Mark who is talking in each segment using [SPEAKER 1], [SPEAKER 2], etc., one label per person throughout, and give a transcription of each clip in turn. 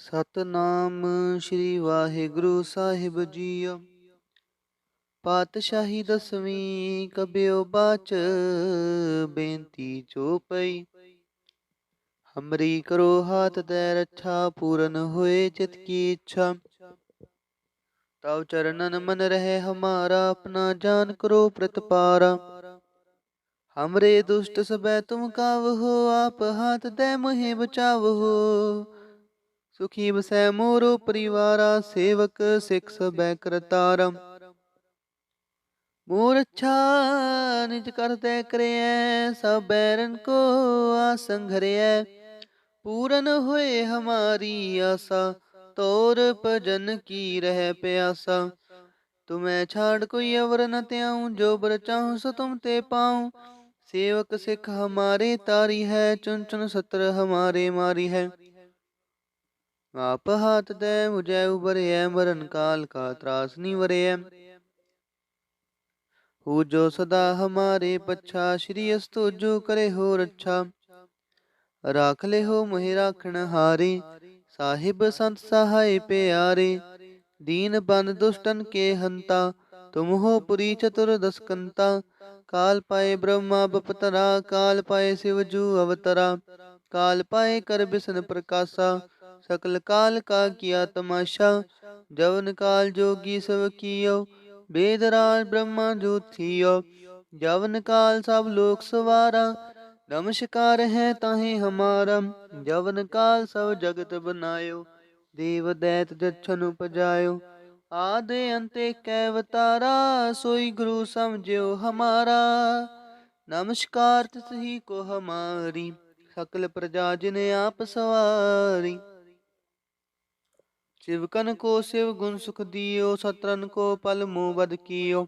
[SPEAKER 1] ਸਤਨਾਮ ਸ੍ਰੀ ਵਾਹਿਗੁਰੂ ਸਾਹਿਬ JIO. ਪਾਤਸ਼ਾਹੀ ਦਸਵੀਂ ਕਬਿਓ ਬਾਚ, ਬੇਨਤੀ ਜੋ ਪਈ। ਹਮਰੀ ਕਰੋ ਹਾਥ ਦੈ ਰੱਛਾ, ਪੂਰਨ ਹੋਏ ਚਿਤ ਕੀ ਇੱਛਾ। ਤਵ ਚਰਨਨ ਮਨ ਰਹੇ ਹਮਾਰਾ, ਆਪਣਾ ਜਾਨ ਕਰੋ ਪ੍ਰਤਪਾਰਾ। हमरे दुष्ट सबै तुम कावहो, आप हाथ दे मुहे बचावहो। सुखी बसै मोरो परिवारा, सेवक सिख सबै करतारा। मोर अच्छा निज करते करियै, सब बैरन को आसन घरियै। पूरन होए हमारी आशा, तोर भजन की रह प्यासा। तुम्हें छाड़ कोई अवर न त्याऊं, जो बर चाहूं सो तुम ते पाऊं। सेवक सिख हमारे तारी है, चुन चुन सत्र हमारे मारी है। आप हाथ दे मुझे उबरिए, मरण काल का त्रास नहीं वरिए। हो जो सदा हमारे पच्छा, श्री अस्तु जो करे हो रच्छा। राख ले हो मोहि राखण हारे, साहिब संत सहाय प्यारे। दीन बन दुष्टन के हंता, तुम हो पुरी चतुर्दश कंता। काल पाए ब्रह्मा बपतरा, काल पाए शिव जू अवतरा। काल पाए कर बिसन प्रकाशा, सकल काल का किया तमाशा। जवन काल जोगी सब कियो, वेद राज ब्रह्मा जो थियो। जवन काल सब लोक सवारा, नमस्कार है ताहे हमारा। जवन काल सब जगत बनायो, देव दैत जच्छन उपजायो। आदि अंत एक अवतारा, सोई गुरु समझियो हमारा। नमस्कार तिसही को हमारी, सकल प्रजा जिन आप सवारी। शिवकन को शिव गुण सुख दियो, सत्रन को पल मोह बद कियो।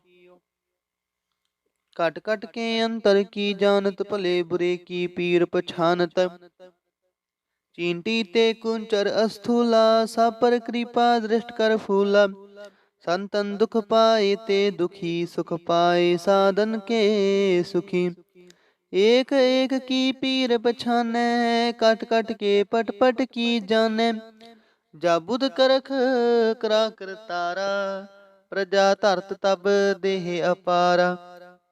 [SPEAKER 1] कट कट के अंतर की जानत, भले बुरे की पीर पछानत। चींटी ते कुंचर अस्थूला, सब पर कृपा दृष्ट कर फूला। संतन दुख पाए ते दुखी, सुख पाए साधन के सुखी। एक एक की पीर पछानै, कट कट के पट पट की जानै। जा बुध करख करा करतारा, प्रजा धरत तब देह अपारा।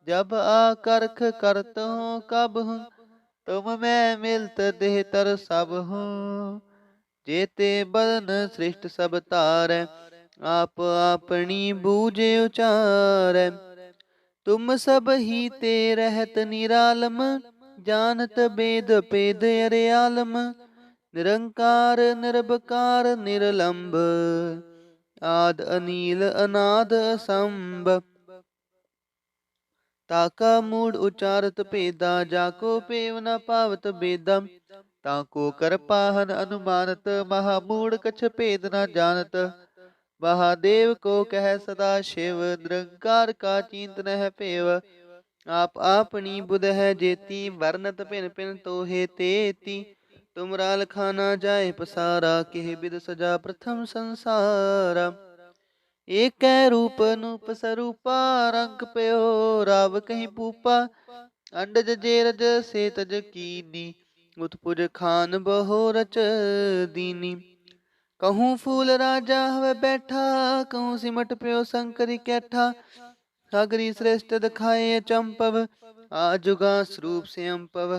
[SPEAKER 1] जब आ करख करत हो कब हूँ, तुम मैं मिलत देह तर सब हूँ। जेते बदन सृष्ट सब तारै, आप अपनी बूझ उचारै। तुम सब ही ते रहत निरालम, जानत बेद पेद अरे आलम। निरंकार निरबकार निरलंब, आद अनील अनाद असंभ। ताका मूड उचारत भेदा, जाको पेव न पावत बेदा। ताको कर पाहन अनुमानत, महामूड कछ भेद न जानत। महादेव को कह सदा शिव, निरंकार का चिंत न पेव। आप आपनी बुध है जेती, वर्णत पिन पिन तोहे तेती। तुमरा लखाना जाए पसारा, किह बिद सजा प्रथम संसारा। एक रूप अनूप स्वरूपा, रंग पयो राव कहीं पूपा। अंडज जेरज से तज कीनी, उत्पुज खान बहो रच दीनी। कहूँ फूल राजा हवे बैठा, कहूँ सिमट प्यो शंकरी कैठा। सागरी श्रेष्ठ दिखाए चंपव, आजुगा स्वरूप से अम्पव।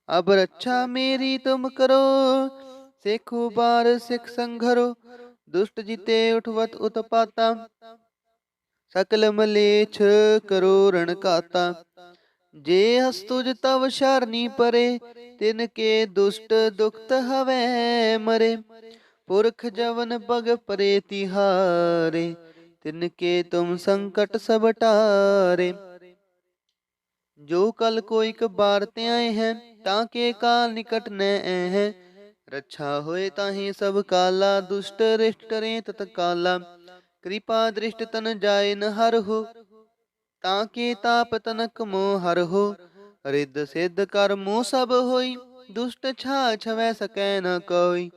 [SPEAKER 1] अब रक्षा मेरी तुम करो, सिख उबार सिख संघरो। दुष्ट जिते उठवत उत्पाता, सकल मलेच्छ करो रण काता। जे हस्तुज तव शरणी परे, तिनके दुष्ट दुखत हवै मरे। पुरख जवन पग परे तिहारे, तिनके तुम संकट सब टारे। जो कल कोई बार त्याए हैं, ताके काल निकट न हैं। रक्षा होए ताहि सब काला, दुष्ट रिष्ट टरे तत्काला। कृपा दृष्ट तन जाय न हरहु, ताके ताप तनक मोह हरहु। रिद्ध सिद्ध कर मोह सब होई, दुष्ट छा छवै सकै न कोई।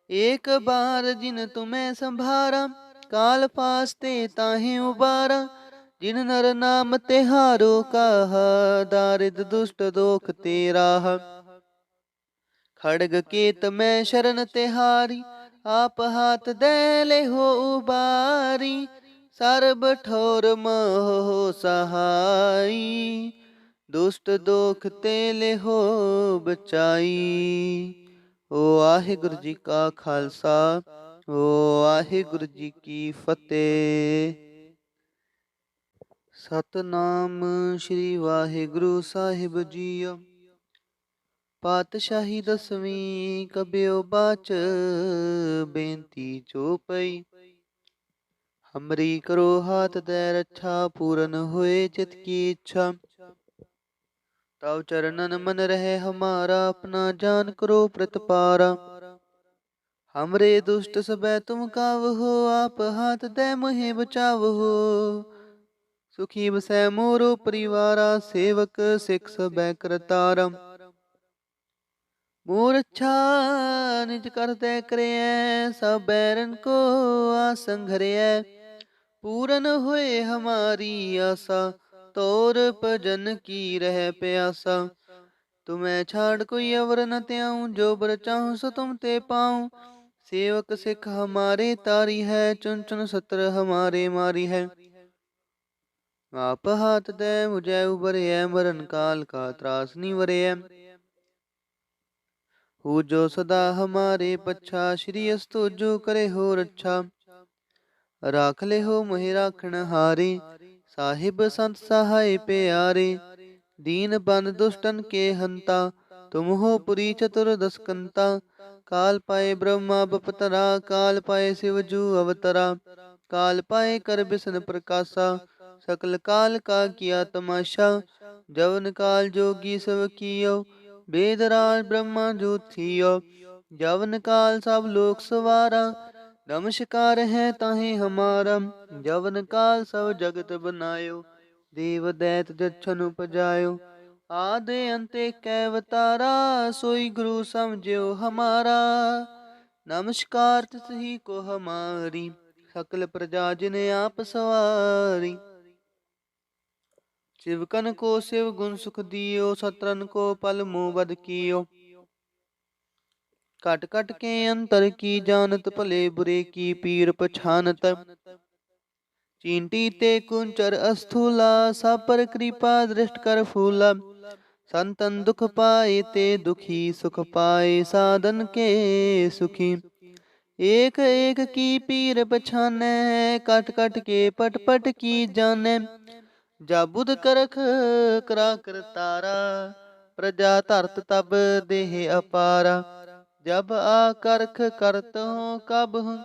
[SPEAKER 1] एक बार जिन तुम्हें संभारा, काल पासते ताहि उबारा। जिन नर नाम तिहारो कहा, दारिद दुष्ट दोख तेरा। खड़ग केत मैं शरण तिहारी, आप हाथ दे ले हो उबारी, सर्ब ठोर मोह सहाई, दुष्ट दोख ते ले हो बचाई। ओ वाहिगुरु जी का खालसा, ओ वाहिगुरु जी की फतेह। ਸਤਨਾਮ ਸ਼੍ਰੀ ਵਾਹਿਗੁਰੂ ਸਾਹਿਬ ਜੀਓ। ਪਾਤਸ਼ਾਹੀ ਦਸਵੀਂ ਕਬਿਓ ਬਾਚ, ਬੇਨਤੀ ਜੋ ਪਈ। ਹਮਰੀ ਕਰੋ ਹਾਥ ਦੈ ਰੱਛਾ, ਪੂਰਨ ਹੋਏ ਚਿਤ ਕੀ ਇੱਛਾ। ਤਵ ਚਰਨਨ ਮਨ ਰਹਿ ਹਮਾਰਾ, ਆਪਣਾ ਜਾਨ ਕਰੋ ਪ੍ਰਤਪਾਰਾ। हमरे दुष्ट सबै तुम कावहो, आप हाथ दे मोहे बचावहो। सुखी बसै मोरो परिवारा, सेवक सिख सबै करतारा। मोर अच्छा निज करते करिय, सब बैरन को आसन घरिय। पूरन होए हमारी आशा, तोर भजन की रह प्यासा। तुम्हें छाड़ कोई अवर न त्याऊं, जो बर चाहूं सो तुम ते पाऊं। सेवक सिख हमारे तारी है, चुन चुन सत्र हमारे मारी है। आप हाथ दे मुझे उबरिय, मरण काल का त्रास नहीं वरिय। हो जो सदा हमारे पच्छा, श्री अस्तु जो करे हो रच्छा। राख ले हो मोहि राखण हारे, साहिब संत सहाय प्यारे। दीन बंद दुष्टन के हंता, तुम हो पुरी चतुर्दश कंता। काल पाए ब्रह्मा बपतरा, काल पाए शिव जू अवतरा। काल पाए कर बिसन प्रकाशा, सकल काल का किया तमाशा। जवन काल जोगी सब कियो, वेद राज ब्रह्मा जो थियो। जवन काल सब लोक सवारा, नमस्कार है ताहे हमारा। जवन काल सब जगत बनायो, देव दैत जच्छन उपजायो। आदि अंते कैवतारा, सोई गुरु समझियो हमारा। नमस्कार तिसही को हमारी, सकल प्रजा जिने आप सवारी। शिवकन को शिव गुण सुख दियो, सत्रन को पल मुँह बद कियो। कट कट के अंतर की जानत, भले बुरे की पीर पछानत। चींटी ते कुंचर अस्थूला, सब पर कृपा दृष्ट कर फूला। संतन दुख पाए ते दुखी, सुख पाए साधन के सुखी। एक एक की पीर पछाने, कट कट के पट पट की जाने। जा बुध करख करा करतारा, प्रजा धरत तब देह अपारा। जब आ करख करत हूँ कब हूँ,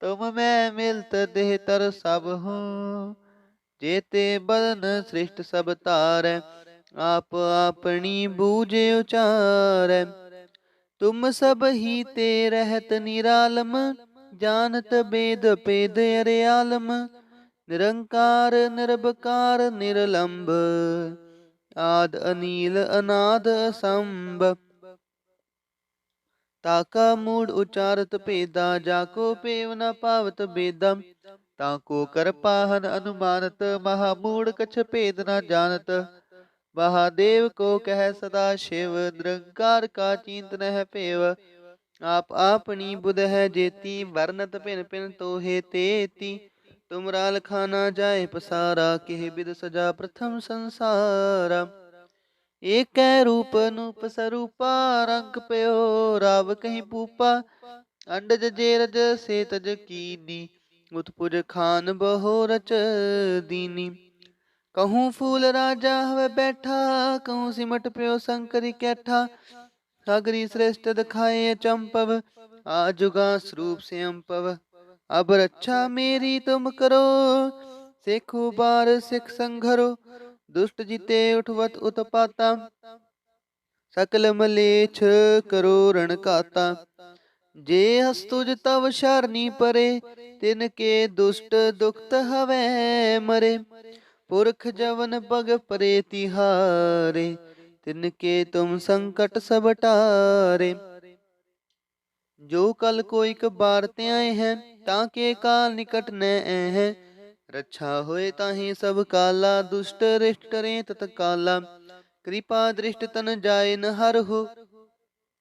[SPEAKER 1] तुम मैं मिलत देह तर सब हूँ। जेते बदन सृष्ट सब तारै, आप आपनी बूझे उचारै। तुम सब ही ते रहत निरालम, जानत बेद पेद अरे आलम। निरंकार निरबकार निरलंब, आद अनील अनाद असंभ। ताका मूड उचारत भेदा, जाको पेव न पावत बेदा। ताको कर पाहन अनुमानत, महामूढ़ कछ भेद न जानत। महादेव को कह सदा शिव, निरंकार का चिंत नह पेव। आप आपनी बुध है जेती, वर्णत पिन पिन तोहे तेती। तुमरा लखाना जाए पसारा, किह बिद सजा प्रथम संसारा। एक रूप अनूप स्वरूपा, रंग पयो राव कहीं पूपा। अंडज जेरज से तज कीनी, उत्पुज खान बहो रच दीनी। कहूँ फूल राजा हवे बैठा, कहूँ सिमट प्यो शंकरी कैठा। सागरी श्रेष्ठ दिखाए चंपव, आजुगा स्वरूप से अम्पव। अब रक्षा मेरी तुम करो, सिख उबार सिख संघरो। दुष्ट जिते उठवत उत्पाता, सकल मलेच्छ करो रण काता। जे हस्तुज तव शरणी परे, तिनके दुष्ट दुखत हवै मरे। पुरख जवन पग परे तिहारे, तिनके तुम संकट सब टारे। जो कल कोई बार त्याए हैं, ताके काल निकट न हैं। रक्षा होए ताहि सब काला, दुष्ट रिष्ट रे तत्काला। कृपा दृष्ट तन जाय न हर हो,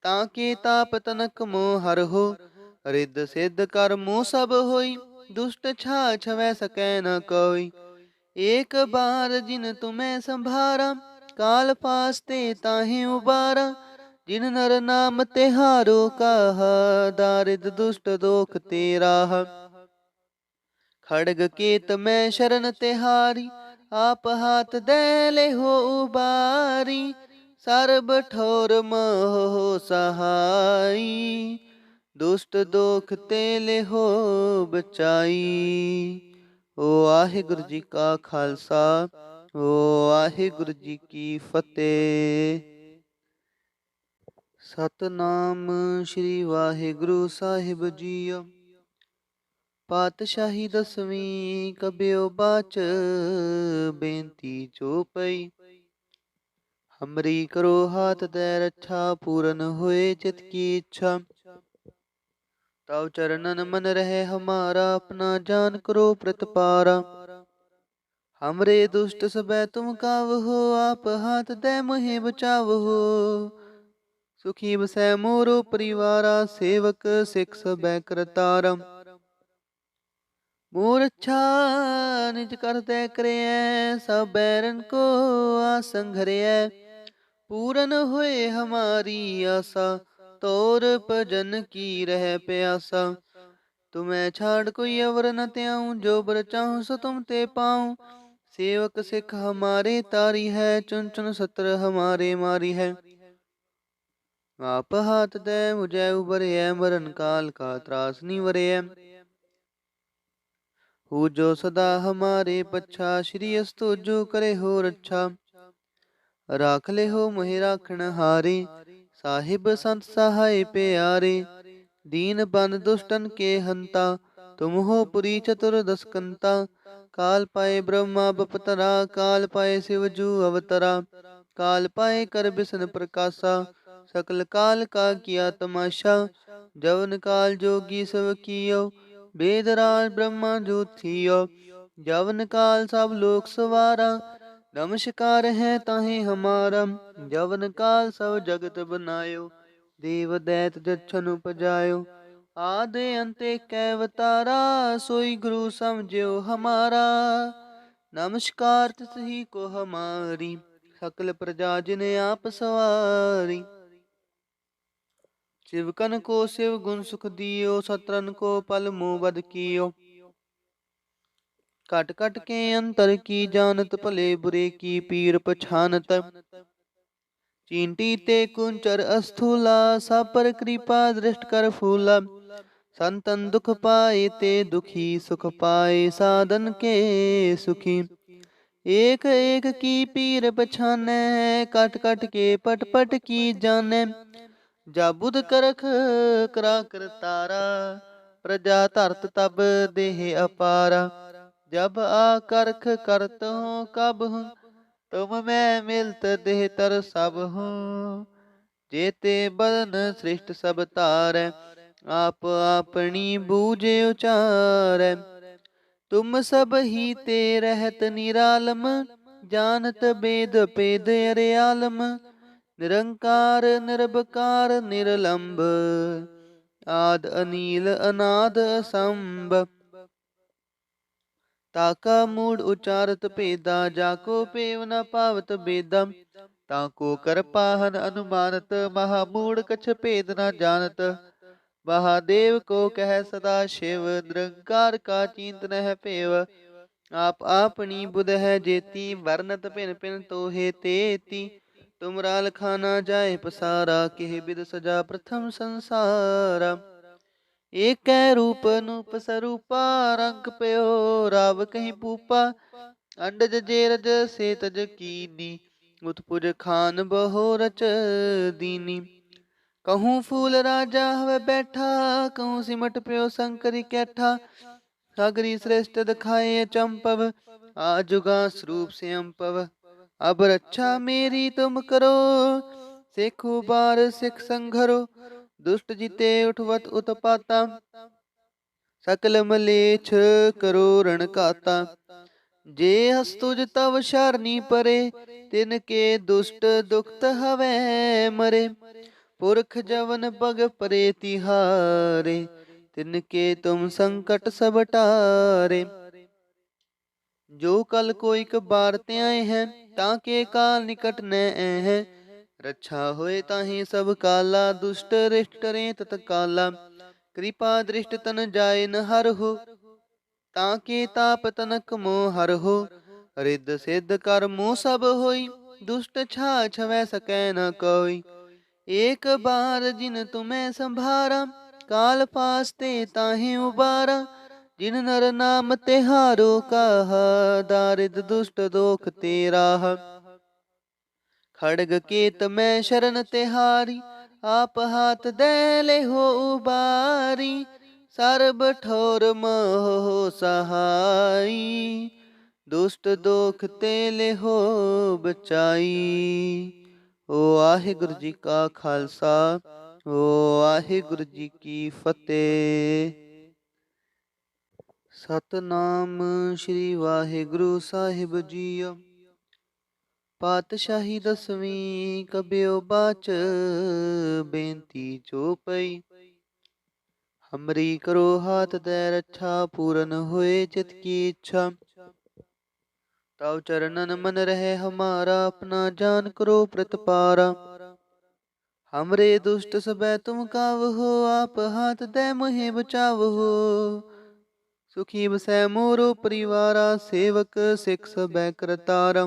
[SPEAKER 1] ताके ताप तनक मोह हर हो। रिद्ध सिद्ध कर्मों सब होई, दुष्ट छा छवै सकै न कोई। एक बार जिन तुम्हें संभारा, काल पास ते ताहि उबारा। जिन नर नाम तिहारो कहा, दारिद दुष्ट दोख तेरा। खड़ग केत में शरण तिहारी, आप हाथ दे ले हो उबारी। सर्ब ठोर मोह सहाई, दुष्ट दोख ते ले हो बचाई। ओ वाहिगुरु जी का खालसा, ओ वाहिगुरु जी की फतेह। सतनाम श्री वाहिगुरु साहिब जीओ। पातशाही दसवीं कबियो बाच, बेनती चौपई। हमरी करो हाथ दे रक्षा, पूरन होए चित की इच्छा। तव चरणन मन रहे हमारा, अपना जान करो प्रतिपारा। हमरे दुष्ट सबे तुम कावहो, आप हाथ दे मोहे बचावहो। सुखी बसै मोरो परिवारा, सेवक सिख सबे करतारा। मोर अच्छा निज करते करे, सब बैरन को आसंघरिय। पूरन होए हमारी आशा, तोर भजन की रह प्यासा। तुम्हें छाड़ कोई अवर न त्याऊं, जो बर चाहूं सो तुम ते पाऊं। सेवक सिख हमारे तारी है, चुन चुन सत्र हमारे मारी है। आप हाथ दे मुझे उबरे, मरण काल का त्रास नहीं वरे। हो जो सदा हमारे पच्छा, श्री अस्तु जो करे हो रक्षा। राख ले हो मोहि राखण हारे, साहिब संत सहाय प्यारे। दीन बंद दुष्टन के हंता, तुम हो पुरी चतुर्दश कंता। काल पाए ब्रह्मा बपतरा, काल पाए शिव जू अवतरा। काल पाए कर बिसन प्रकाशा, सकल काल का किया तमाशा। जवन काल जोगी सब कियो, वेद राज ब्रह्मा ज्योतियो। जवन काल सब लोक सवारा, नमस्कार है ताहि हमारा। जवन काल सब जगत बनायो, देव दैत जच्छन उपजायो। आदि अंते कैवतारा, सोई गुरु समझो हमारा। नमस्कार तिसही को हमारी, सकल प्रजा जिने आप सवारी। शिवकन को शिव गुण सुख दियो, सत्रन को पल मुँह बद कियो। कट कट के अंतर की जानत, भले बुरे की पीर पछानत। चींटी ते कुंचर अस्थूला, सब पर कृपा दृष्ट कर फूला। संतन दुख पाए ते दुखी, सुख पाए साधन के सुखी। एक एक की पीर पछाने, कट कट के पट पट की जाने। जा बुध करख करा करतारा, प्रजा धरत तब देह अपारा। जब आ करख करत हूँ कब हूँ, तुम मैं मिलत देह तर सब हूँ। जेते बदन सृष्ट सब तारै, आप अपनी बूझे उचारै। तुम सब ही ते रहत निरालम, जानत बेद पेद अरे आलम। निरंकार निरबकार निरलंब, आद अनील अनाद असंभ। ताका मूड उचारत भेदा, जाको पेव न पावत बेदा। ताको कर पाहन अनुमानत, महामूड कछ भेद न जानत। महादेव को कह सदा शिव, निरंकार का चिंत नह पेव। आप आपनी बुध है जेती, वर्णत पिन पिन तोहे तेती। तुम राल खाना जाए पसारा, केह बिद सजा प्रथम संसारा। एक रूप नूप सरूपा, रंग पयो राव कहीं पूपा। अंडज जेरज से तज कीनी, उत्पुज खान बहो रच दीनी। कहूँ फूल राजा हवे बैठा, कहूँ सिमट पयो शंकरी कैठा। सागरी श्रेष्ठ दिखाए चंपव, आजुगा स्वरूप से अम्पव। अब रक्षा मेरी तुम करो, सिख उबार सिख संघरो। दुष्ट जीते उठवत उत्पाता, सकल मलेच्छ करो रण काता। जे हस्तुज तव शरणी परे, तिनके दुष्ट दुखत हवै मरे। पुरख जवन पग परे तिहारे, तिनके तुम संकट सब टारे। जो कल कोई बार ते आए हैं, ताके काल निकट न हैं। रक्षा होए ताहि सब काला, दुष्ट रिष्ट टरे तत्काला। कृपा दृष्ट तन जाए न हर हो, ताके ताप तनक मोह हर हो। रिद्ध सिद्ध कर्मो सब होई, दुष्ट छा छवै सकै न कोई। एक बार जिन तुम्हें संभारा, काल पास ते ताहि उबारा। जिन नर नाम तिहारो कहा, दारिद दुष्ट दोख तेरा। खड़ग केत मैं शरण तिहारी, आप हाथ दे ले हो उबारी। सर्ब ठोर मोह हो सहाई, दुष्ट दोख ते ले हो बचाई। ओ वाहिगुरु जी का खालसा, ओ वाहिगुरु जी की फतेह। सतनाम श्री वाहिगुरु साहिब जीओ। पातशाही दसवीं कबियो बाच, बेनती चोपई। हमरी करो हाथ दे रक्षा, पूरन होए चित की इच्छा। तव चरणन मन रहे हमारा, अपना जान करो प्रतिपारा। हमरे दुष्ट सबे तुम कावहो, आप हाथ दे मुहे बचावहो। सुखी बसै मोरो परिवारा, सेवक सिख सबे करतारा।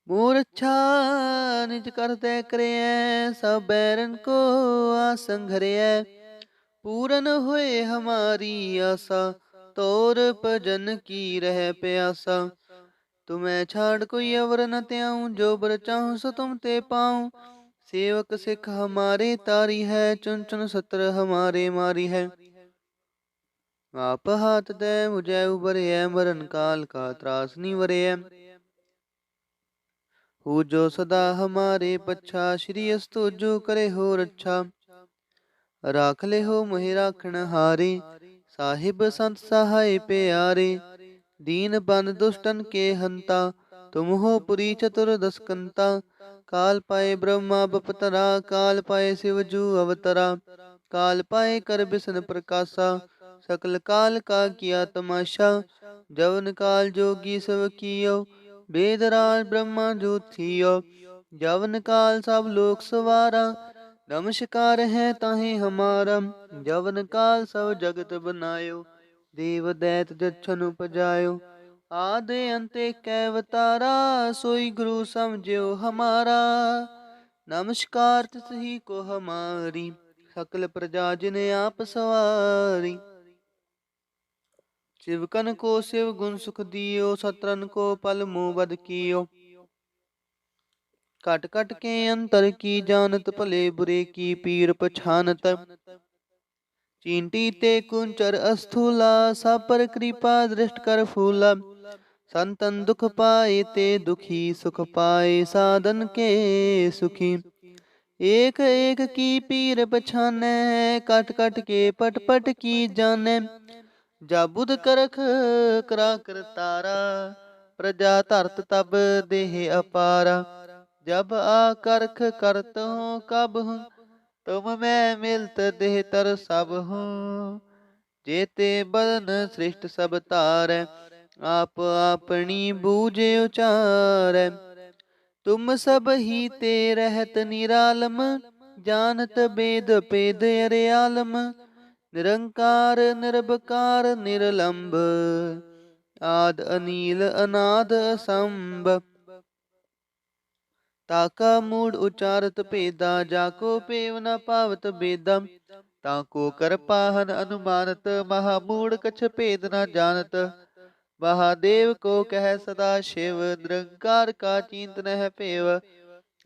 [SPEAKER 1] मोर अच्छा निज करते करे, सब बैरन को आसन घरे। पूरन होए हमारी आशा, तोर भजन की रह प्यासा। तुम्हें छाड़ कोई अवर न त्याऊं, जो बर चाहूं सो तुम ते पाऊं। सेवक सिख हमारे तारी है, चुन चुन सत्र हमारे मारी है। आप हाथ दे मुझे उबरे, मरण काल का त्रास निवरे। हो जो सदा हमारे पच्छा, श्री अस्तु जो करे हो रक्षा। राख ले हो मोहि राखण हारे, साहिब संत सहाय प्यारे। दीन बन दुष्टन के हंता, तुम हो पुरी चतुर्दश कंता। काल पाए ब्रह्मा बपतरा, काल पाए शिव जू अवतरा। काल पाए कर बिसन प्रकाशा, सकल काल का किया तमाशा। जवन काल जोगी सब कियो, वेदराज ब्रह्मा जो थियो। जवन काल सब लोक सवारा, नमस्कार है ताहि हमारा। जवन काल सब जगत बनायो, देव दैत जच्छन उपजायो। आदि अंत कै अवतारा, सोई गुरु समझियो हमारा। नमस्कार तिस ही को हमारी, सकल प्रजा जिने आप सवारी। शिवकन को शिव गुण सुख दियो, सत्रन को पल मुँह बद कियो। कट कट के अंतर की जानत, भले बुरे की पीर पछानत। चींटी ते कुंचर अस्थूला, सब पर कृपा दृष्ट कर फूला। संतन दुख पाए ते दुखी, सुख पाए साधन के सुखी। एक एक की पीर पछाने, कट कट के पट पट की जाने। जा बुध करख करा कर तारा, प्रजा धरत तब देह अपारा। जब आकर्ख करत हूँ कब हूँ, तुम मैं मिलत देह तर सब हूँ। जेते बदन सृष्ट सब तारै, आप अपनी बूझे उचारै। तुम सब ही ते रहत निरालम, जानत बेद पेद अरे आलम। निरंकार निरबकार निरलंब, आद अनील अनाद असंभ। ताका मूड उचारत भेदा, जाको पेव न पावत बेदा। ताको कर पाहन अनुमानत, महामूड कछ भेद न जानत। महादेव को कह सदा शिव, निरंकार का चिंत नह पेव।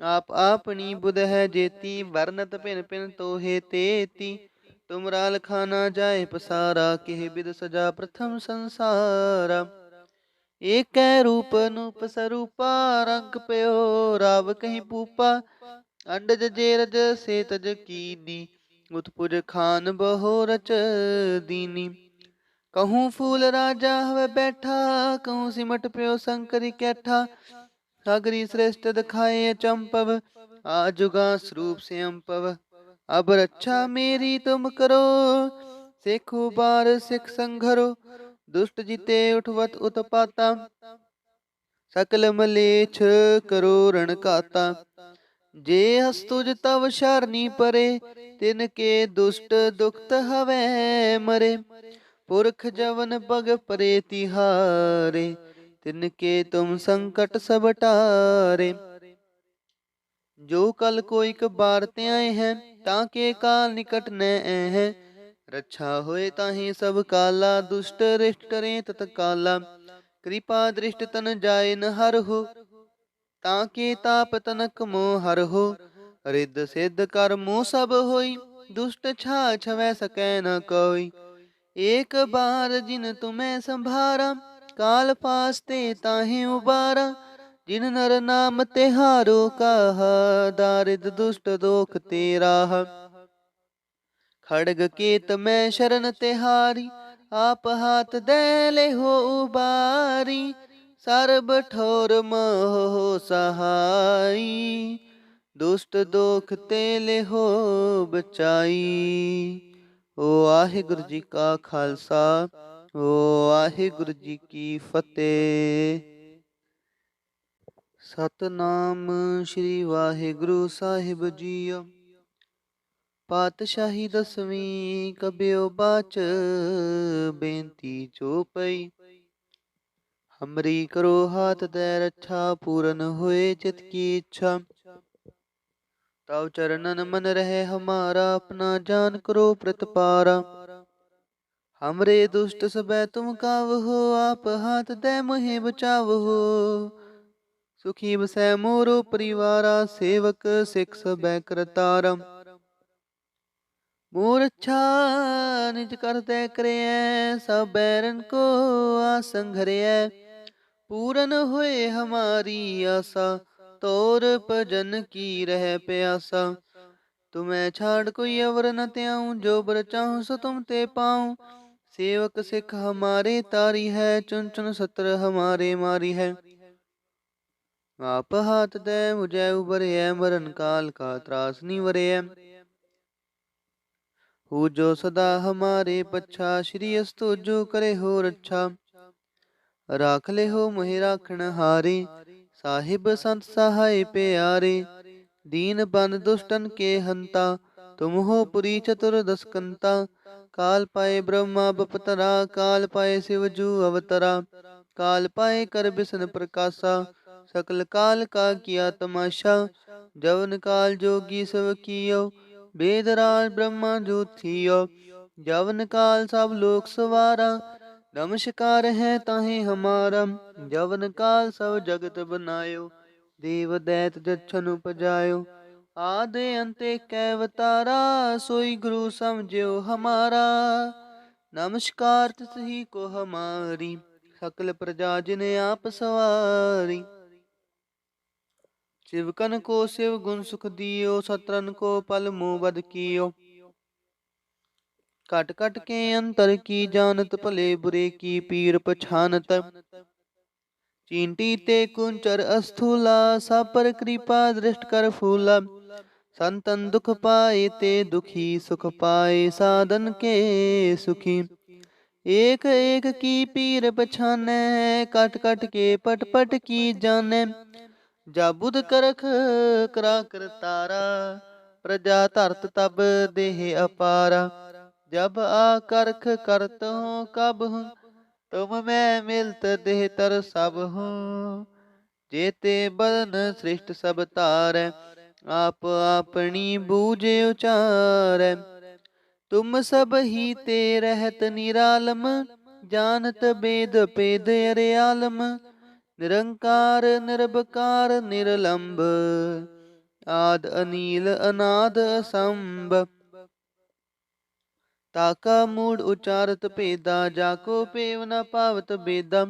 [SPEAKER 1] आप आपनी बुध है जेती, वर्णत पिन पिन तोहे तेती। तुमरा लखाना जाए पसारा, केह बिद सजा प्रथम संसारा। एक रूप नूप सरूपा, रंग पयो राव कहीं पूपा। अंडज जेरज से तज कीनी, उत्पुज खान बहो रच दीनी। कहूँ फूल राजा हवे बैठा, कहूँ सिमट पयो शंकरी कैठा। सागरी श्रेष्ठ दिखाए चंपव, आजुगा स्वरूप से अम्पव। अब रक्षा मेरी तुम करो, सिख उबार सिख संघरो। दुष्ट जिते उठवत उत्पाता, सकल मलेच्छ करो रण काता। जे हस्तुज तव शरणी परे, तिनके दुष्ट दुखत हवै मरे। पुरख जवन पग परे तिहारे, तिनके तुम संकट सब टारे। जो कल कोई बार ते आए हैं, ताके काल निकट न है। रक्षा होए ताहि सब काला, दुष्ट रिष्ट टरे तत्काला। कृपा दृष्ट तन जाय न हरहु, ताके ताप तनक मोह हरहु। रिद्ध सिद्ध कर्मो सब होई, दुष्ट छा छवै सकै न कोई। एक बार जिन तुम्हें संभारा, काल पास ते ताहि उबारा। जिन नर नाम तिहारो कहा, दारिद दुष्ट दोख तेरा। खड़ग केत मैं शरण तिहारी, आप हाथ दे ले हो उबारी। सर्ब ठोर मोह सहाई, दुष्ट दोख ते ले हो बचाई। वाहिगुरु जी का खालसा, वाहिगुरु जी की फतेह। सतनाम श्री वाहिगुरु साहिब जीओ। पातशाही दसवीं कबियो बाच, बेनती चोपई। हमरी करो हाथ दे रक्षा, पूरन होए चित की इच्छा। तव चरणन मन रहे हमारा, अपना जान करो प्रतिपारा। हमरे दुष्ट सबे तुम कावहो, आप हाथ दे मोहे बचावहो। सुखी बसै मोरो परिवारा, सेवक सिख सबे करतारा। मोर अच्छा निज करते करे, सब बैरन को आसंघरे। पूरन होए हमारी आशा, तोर भजन की रह प्यासा। तुम्हें छाड़ कोई अवर न त्याऊं, जो बर चाहूं सो तुम ते पाऊं। सेवक सिख हमारे तारी है, चुन चुन सत्र हमारे मारी है। आप हाथ दे मुझे उबरे, मरण काल का त्रास निवरे। हो जो सदा हमारे पच्छा, श्री अस्तु जो करे हो रक्षा। राख ले हो मोहि राखण हारे, साहिब संत सहाय प्यारे। दीन बन दुष्टन के हंता, तुम हो पुरी चतुर्दश कंता। काल पाए ब्रह्मा बपतरा, काल पाए शिव जू अवतरा। काल पाए कर बिसन प्रकाशा, सकल काल का किया तमाशा। जवन काल जोगी सब कियो, वेद राज ब्रह्मा जो थियो। जवन काल सब लोक सवारा, नमस्कार है ताहि हमारा। जवन काल सब जगत बनायो, देव दैत जच्छन उपजायो। आदि अंत कै अवतारा, सोई गुरु समझियो हमारा। नमस्कार तिस ही को हमारी, सकल प्रजा जिन आप सवारी। शिवकन को शिव गुण सुख दियो, सत्रन को पल मुँह बद कियो। कट कट के अंतर की जानत, भले बुरे की पीर पछानत। चींटी ते कुंचर अस्थूला, सब पर कृपा दृष्ट कर फूला। संतन दुख पाए ते दुखी, सुख पाए साधन के सुखी। एक एक की पीर पछाने, कट कट के पट पट की जाने। जा बुध करख करा कर तारा, प्रजा धरत तब देह अपारा। जब आकर्ख करत हो कब हूँ, तुम मैं मिलत देह तर सब हूँ। जेते बदन सृष्ट सब तारै, आप अपनी बूझे उचारै। तुम सब ही ते रहत निरालम, जानत बेद पेद अरे आलम। निरंकार निरबकार निरलंब, आद अनील अनाद असंभ। ताका मूड उचारत भेदा, जाको पेव न पावत बेदा।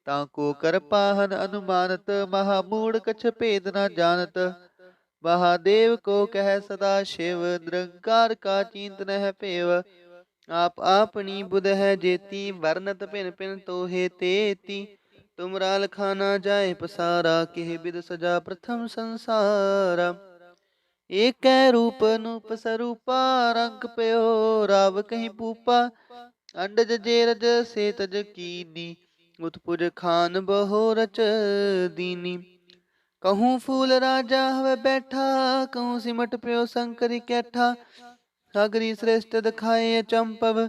[SPEAKER 1] ताको कर पाहन अनुमानत, महामूड कछ भेद न जानत। महादेव को कह सदा शिव, निरंकार का चिंत नह पेव। आप आपनी बुध है जेती, वर्णत पिन पिन तोहे तेती। तुमरा लखाना जाए पसारा, केह बिद सजा प्रथम संसारा। ਏਕੈ ਰੂਪ ਅਨੂਪ ਸਰੂਪਾ, ਰੰਗ ਪਇਓ ਰਾਵ ਕਹੀ ਪੂਪਾ। ਅੰਡਜ ਜੇਰਜ ਸੇ ਤਜ कीनी, उत्पुज खान बहो रच दीनी। कहूँ फूल राजा हवे बैठा, कहूँ सिमट प्यो शंकर कैठा। सागरी श्रेष्ठ दिखाए अचंपव,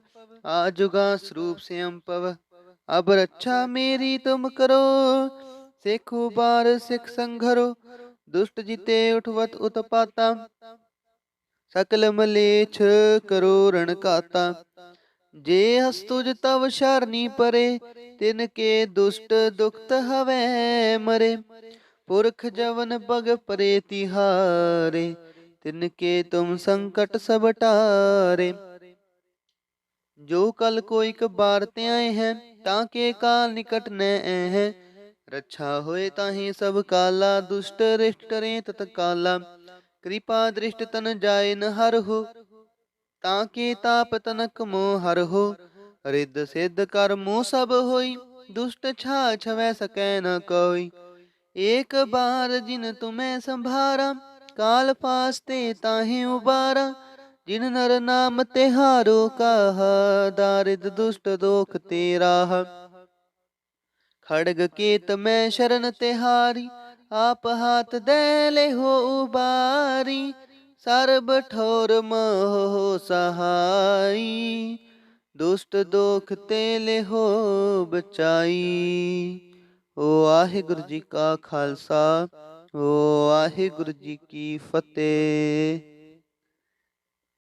[SPEAKER 1] आजुगा स्वरूप से अम्पव। अब रक्षा मेरी तुम करो, सेखु बार सिख संघरो। दुष्ट जीते उठवत उत्पाता, सकल मलेच्छ करो रण काता। जे हस्तुज तव शरणी परे, तिनके दुष्ट दुखत हवै मरे। पुरख जवन पग परे तिहारे, तिनके तुम संकट सब टारे। जो कल कोई कबार त्याए हैं, ताके काल निकट न है। रक्षा होए ताहि सब काला, दुष्ट रिष्ट टरें तत्काला। कृपा दृष्ट तन जाए न हरहु, ताके ताप तनक मोह हरहु। रिद्ध सिद्ध कर्मो सब होई, दुष्ट छा छवै सकै न कोई। एक बार जिन तुम्हें संभारा, काल पासते ताहि उबारा। जिन नर नाम तिहारो कहा, दारिद दुष्ट दोख तेरा। खड़ग केत में शरण तिहारी, आप हाथ दे ले हो उबारी। सर्ब ठोर मोह सहाई, दुष्ट दोख ते ले हो बचाई। वाहिगुरु जी का खालसा, वाहिगुरु जी की फतेह।